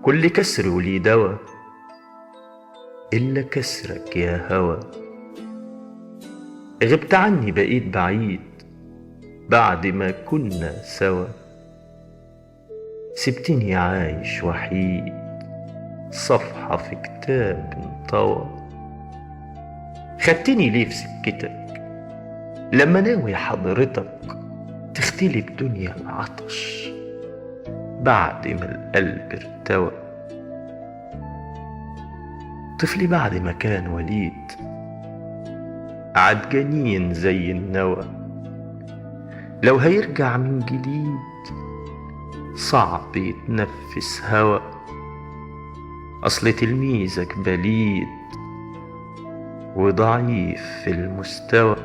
كل كسر وليه دوا إلا كسرك يا هوى. غبت عني بقيت بعيد بعد ما كنا سوا. سبتني عايش وحيد صفحة في كتاب انطوى. خدتني ليه في سكتك لما ناوي حضرتك تختلي بدنيا العطش بعد ما القلب ارتوى. طفلي بعد ما كان وليد عاد جنين زي النوى. لو هيرجع من جديد صعب يتنفس هوا. أصل تلميذك بليد وضعيف في المستوى.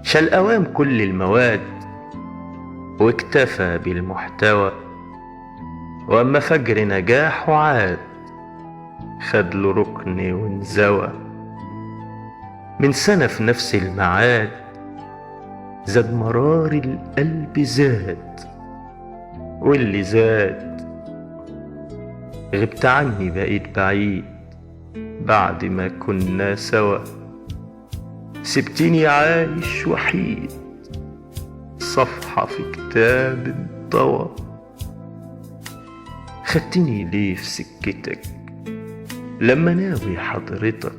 شال أوام كل المواد واكتفى بالمحتوى. وأما فجر نجاحه عاد خدله ركن وانزوى. من سنة في نفس المعاد زاد مرار القلب زاد واللي زاد. غبت عني بقيت بعيد بعد ما كنا سوا. سبتني عايش وحيد صفحة في كتاب انطوى. خدتني ليه في سكتك لما ناوي حضرتك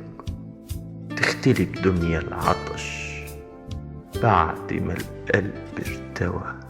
تختلي بدنيا العطش بعد ما القلب ارتوى.